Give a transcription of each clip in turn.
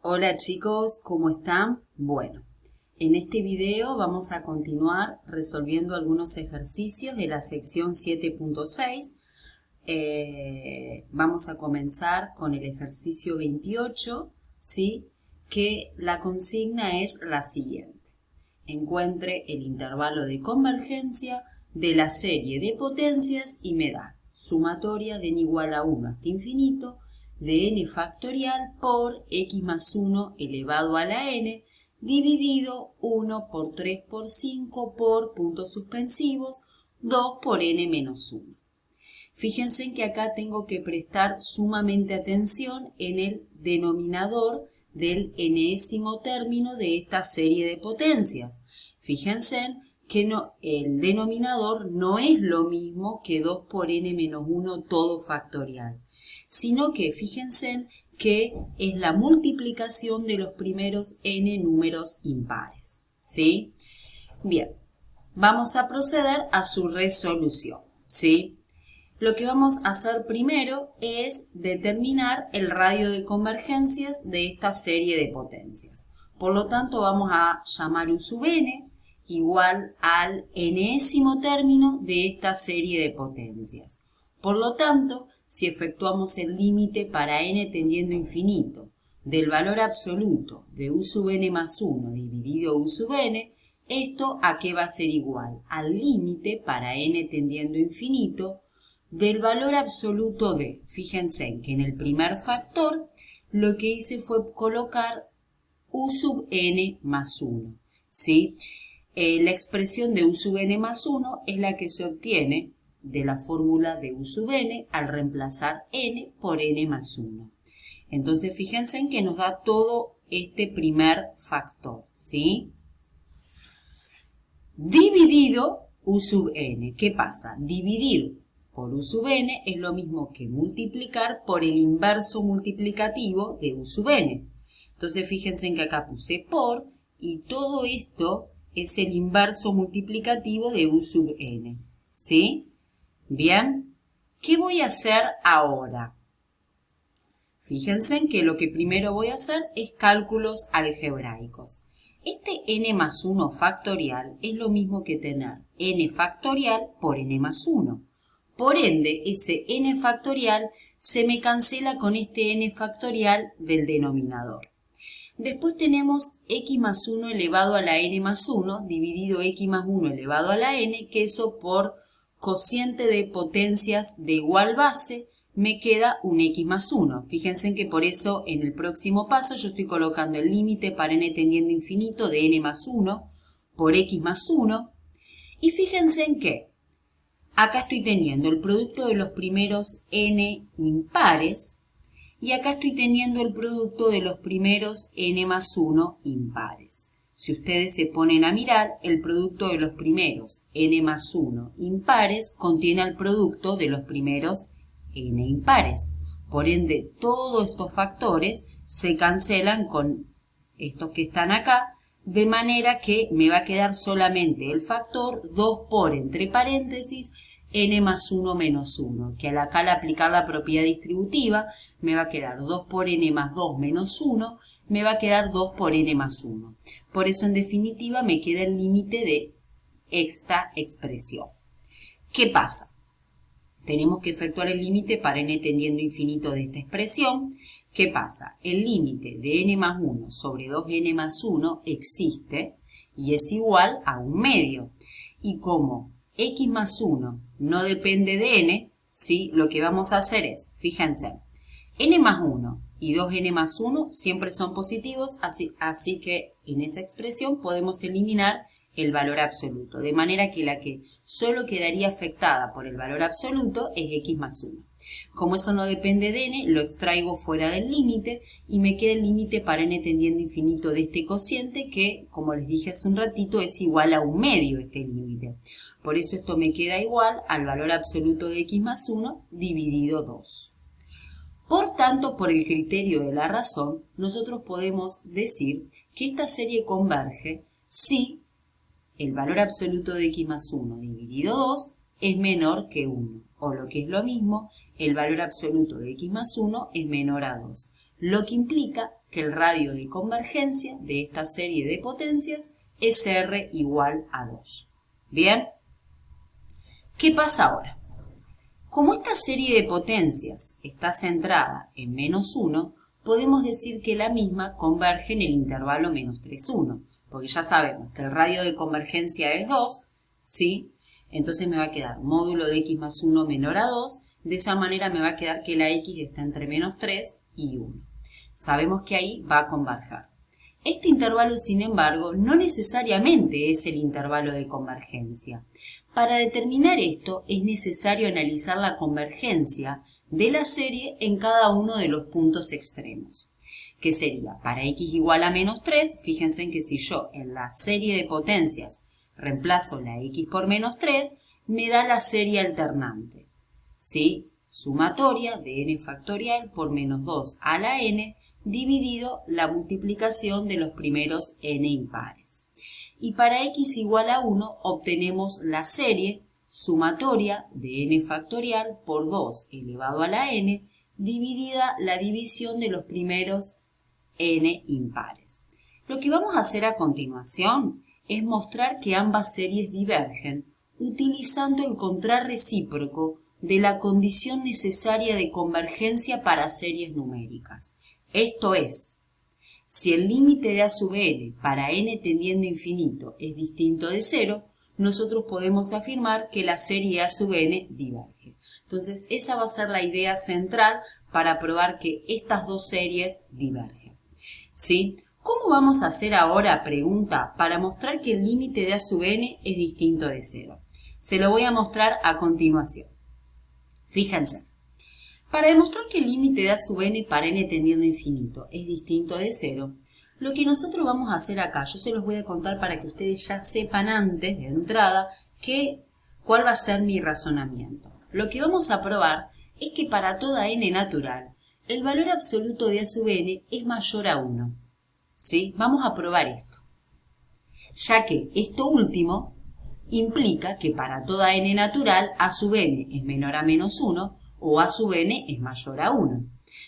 Hola chicos, ¿cómo están? Bueno, en este video vamos a continuar resolviendo algunos ejercicios de la sección 7.6. Vamos a comenzar con el ejercicio 28, ¿sí? Que la consigna es la siguiente. Encuentre el intervalo de convergencia de la serie de potencias y me da sumatoria de n igual a 1 hasta infinito de n factorial por x más 1 elevado a la n dividido 1 por 3 por 5 por puntos suspensivos 2 por n menos 1. Fíjense en que acá tengo que prestar sumamente atención en el denominador del enésimo término de esta serie de potencias. Fíjense que el denominador no es lo mismo que 2 por n menos 1 todo factorial, sino que fíjense que es la multiplicación de los primeros n números impares, ¿sí? Bien, vamos a proceder a su resolución, ¿sí? Lo que vamos a hacer primero es determinar el radio de convergencias de esta serie de potencias. Por lo tanto, vamos a llamar u sub n igual al enésimo término de esta serie de potencias. Por lo tanto, si efectuamos el límite para n tendiendo a infinito del valor absoluto de u sub n más 1 dividido u sub n, ¿esto a qué va a ser igual? Al límite para n tendiendo a infinito del valor absoluto de, fíjense en que en el primer factor lo que hice fue colocar u sub n más 1, ¿sí? La expresión de u sub n más 1 es la que se obtiene de la fórmula de u sub n al reemplazar n por n más 1. Entonces fíjense en que nos da todo este primer factor, ¿sí? Dividido u sub n. ¿Qué pasa? Dividir por u sub n es lo mismo que multiplicar por el inverso multiplicativo de u sub n. Entonces fíjense en que acá puse por y todo esto es el inverso multiplicativo de u sub n, ¿sí? Bien, ¿qué voy a hacer ahora? Fíjense en que lo que primero voy a hacer es cálculos algebraicos. Este n más 1 factorial es lo mismo que tener n factorial por n más 1. Por ende, ese n factorial se me cancela con este n factorial del denominador. Después tenemos x más 1 elevado a la n más 1 dividido x más 1 elevado a la n, que eso por cociente de potencias de igual base me queda un x más 1. Fíjense en que por eso en el próximo paso yo estoy colocando el límite para n tendiendo a infinito de n más 1 por x más 1. Y fíjense en que acá estoy teniendo el producto de los primeros n impares y acá estoy teniendo el producto de los primeros n más 1 impares. Si ustedes se ponen a mirar, el producto de los primeros n más 1 impares contiene el producto de los primeros n impares. Por ende, todos estos factores se cancelan con estos que están acá, de manera que me va a quedar solamente el factor 2 por, entre paréntesis, n más 1 menos 1, que acá al aplicar la propiedad distributiva me va a quedar 2 por n más 2 menos 1, me va a quedar 2 por n más 1. Por eso, en definitiva, me queda el límite de esta expresión. ¿Qué pasa? Tenemos que efectuar el límite para n tendiendo a infinito de esta expresión. ¿Qué pasa? El límite de n más 1 sobre 2n más 1 existe y es igual a 1 medio. Y como x más 1 no depende de n, ¿sí? Lo que vamos a hacer es, fíjense, n más 1 y 2n más 1 siempre son positivos, así que en esa expresión podemos eliminar el valor absoluto, de manera que la que solo quedaría afectada por el valor absoluto es x más 1. Como eso no depende de n, lo extraigo fuera del límite y me queda el límite para n tendiendo a infinito de este cociente que, como les dije hace un ratito, es igual a 1 medio este límite. Por eso esto me queda igual al valor absoluto de x más 1 dividido 2. Por tanto, por el criterio de la razón, nosotros podemos decir que esta serie converge si el valor absoluto de x más 1 dividido 2 es menor que 1, o lo que es lo mismo, el valor absoluto de x más 1 es menor a 2, lo que implica que el radio de convergencia de esta serie de potencias es R igual a 2. ¿Bien? ¿Qué pasa ahora? Como esta serie de potencias está centrada en menos 1, podemos decir que la misma converge en el intervalo menos 3, 1, porque ya sabemos que el radio de convergencia es 2, ¿sí? Entonces me va a quedar módulo de x más 1 menor a 2, de esa manera me va a quedar que la x está entre menos 3 y 1. Sabemos que ahí va a converger. Este intervalo, sin embargo, no necesariamente es el intervalo de convergencia. Para determinar esto es necesario analizar la convergencia de la serie en cada uno de los puntos extremos. Que sería, para x igual a menos 3, fíjense en que si yo en la serie de potencias reemplazo la x por menos 3, me da la serie alternante, ¿sí? Sumatoria de n factorial por menos 2 a la n dividido la multiplicación de los primeros n impares. Y para x igual a 1 obtenemos la serie sumatoria de n factorial por 2 elevado a la n dividida la división de los primeros n impares. Lo que vamos a hacer a continuación es mostrar que ambas series divergen utilizando el contrarrecíproco de la condición necesaria de convergencia para series numéricas. Esto es, si el límite de a sub n para n tendiendo a infinito es distinto de 0, nosotros podemos afirmar que la serie a sub n diverge. Entonces, esa va a ser la idea central para probar que estas dos series divergen. ¿Sí? ¿Cómo vamos a hacer ahora, pregunta, para mostrar que el límite de a sub n es distinto de 0? Se lo voy a mostrar a continuación. Fíjense. Para demostrar que el límite de a sub n para n tendiendo a infinito es distinto de 0, lo que nosotros vamos a hacer acá, yo se los voy a contar para que ustedes ya sepan antes de entrada cuál va a ser mi razonamiento. Lo que vamos a probar es que para toda n natural, el valor absoluto de a sub n es mayor a 1. ¿Sí? Vamos a probar esto, ya que esto último implica que para toda n natural a sub n es menor a menos 1 o a sub n es mayor a 1,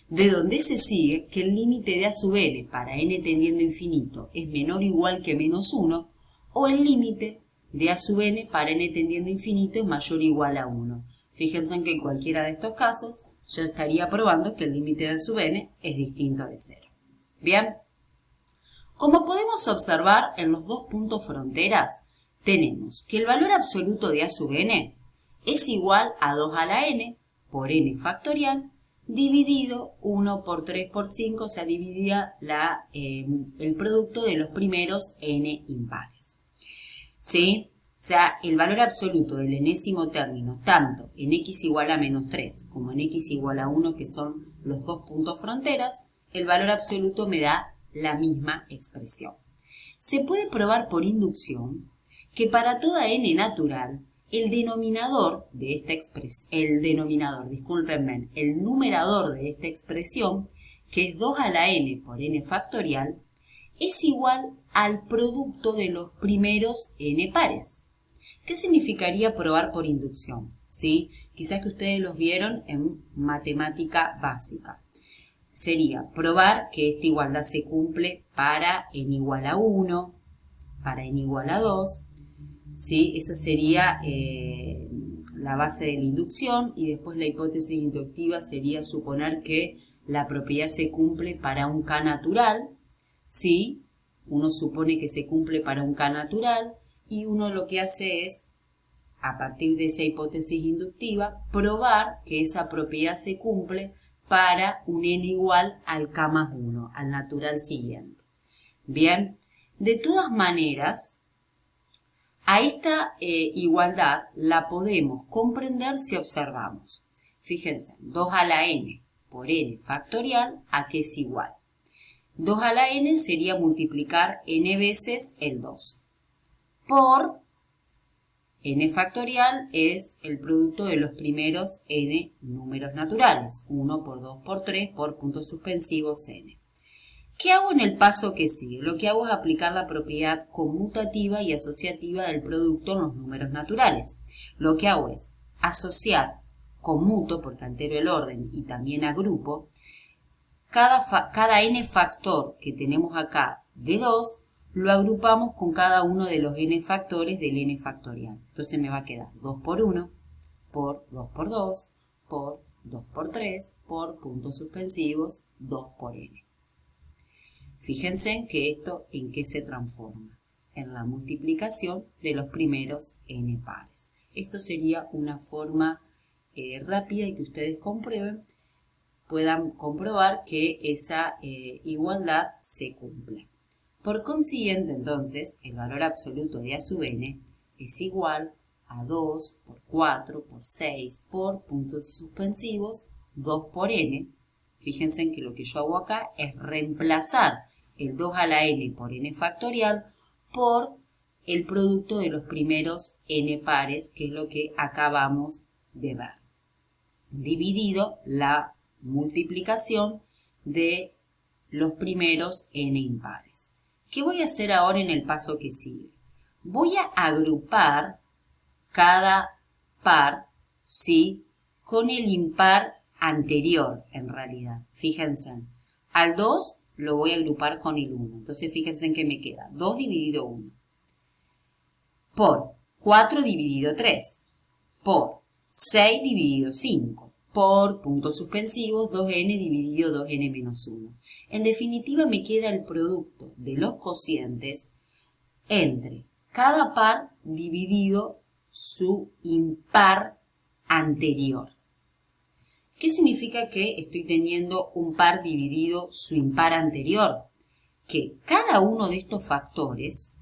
de donde se sigue que el límite de a sub n para n tendiendo a infinito es menor o igual que menos 1 o el límite de a sub n para n tendiendo a infinito es mayor o igual a 1. Fíjense en que en cualquiera de estos casos ya estaría probando que el límite de a sub n es distinto de 0. Bien. Como podemos observar en los dos puntos fronteras, tenemos que el valor absoluto de a sub n es igual a 2 a la n por n factorial dividido 1 por 3 por 5, o sea, dividida el producto de los primeros n impares. ¿Sí? O sea, el valor absoluto del enésimo término, tanto en x igual a menos 3 como en x igual a 1, que son los dos puntos fronteras, el valor absoluto me da la misma expresión. Se puede probar por inducción que para toda n natural, el numerador de esta expresión, que es 2 a la n por n factorial, es igual al producto de los primeros n pares. ¿Qué significaría probar por inducción? ¿Sí? Quizás que ustedes los vieron en matemática básica. Sería probar que esta igualdad se cumple para n igual a 1, para n igual a 2, ¿sí? Eso sería la base de la inducción, y después la hipótesis inductiva sería suponer que la propiedad se cumple para un k natural, ¿sí? Uno supone que se cumple para un k natural y uno lo que hace es, a partir de esa hipótesis inductiva, probar que esa propiedad se cumple para un n igual al k más 1, al natural siguiente. Bien, de todas maneras, a esta igualdad la podemos comprender si observamos. Fíjense, 2 a la n por n factorial, ¿a qué es igual? 2 a la n sería multiplicar n veces el 2 por n factorial es el producto de los primeros n números naturales, 1 por 2 por 3 por puntos suspensivos n. ¿Qué hago en el paso que sigue? Lo que hago es aplicar la propiedad conmutativa y asociativa del producto en los números naturales. Lo que hago es asociar, conmuto, porque altero el orden y también agrupo, cada n factor que tenemos acá de 2, lo agrupamos con cada uno de los n factores del n factorial. Entonces me va a quedar 2 por 1, por 2 por 2, por 2 por 3, por puntos suspensivos, 2 por n. Fíjense en que esto en qué se transforma. En la multiplicación de los primeros n pares. Esto sería una forma rápida y que ustedes puedan comprobar que esa igualdad se cumple. Por consiguiente, entonces, el valor absoluto de a sub n es igual a 2 por 4 por 6 por puntos suspensivos, 2 por n. Fíjense en que lo que yo hago acá es reemplazar el 2 a la n por n factorial por el producto de los primeros n pares, que es lo que acabamos de ver, dividido la multiplicación de los primeros n impares. ¿Qué voy a hacer ahora en el paso que sigue? Voy a agrupar cada par, ¿sí?, con el impar anterior, en realidad. Fíjense, al 2 lo voy a agrupar con el 1. Entonces fíjense en que me queda 2 dividido 1 por 4 dividido 3 por 6 dividido 5 por puntos suspensivos 2n dividido 2n menos 1. En definitiva me queda el producto de los cocientes entre cada par dividido su impar anterior. ¿Qué significa que estoy teniendo un par dividido su impar anterior? Que cada uno de estos factores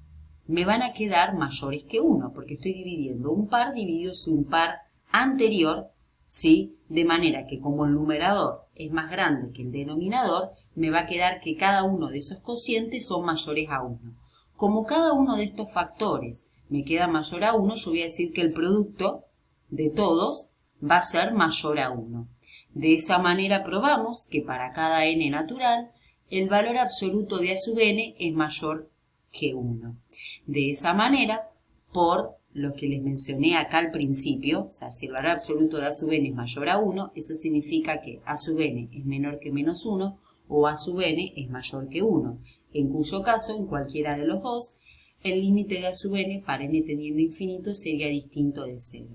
me van a quedar mayores que 1, porque estoy dividiendo un par dividido su impar anterior, ¿sí? De manera que como el numerador es más grande que el denominador, me va a quedar que cada uno de esos cocientes son mayores a 1. Como cada uno de estos factores me queda mayor a 1, yo voy a decir que el producto de todos va a ser mayor a 1. De esa manera probamos que para cada n natural, el valor absoluto de a sub n es mayor que 1. De esa manera, por lo que les mencioné acá al principio, o sea, si el valor absoluto de a sub n es mayor a 1, eso significa que a sub n es menor que menos 1 o a sub n es mayor que 1, en cuyo caso, en cualquiera de los dos, el límite de a sub n para n tendiendo a infinito sería distinto de 0,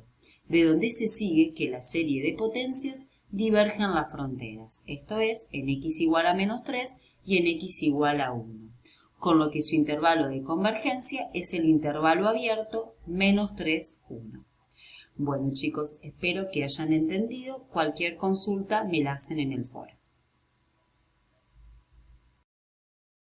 de donde se sigue que la serie de potencias divergen las fronteras, esto es, en x igual a menos 3 y en x igual a 1, con lo que su intervalo de convergencia es el intervalo abierto menos 3, 1. Bueno chicos, espero que hayan entendido, cualquier consulta me la hacen en el foro.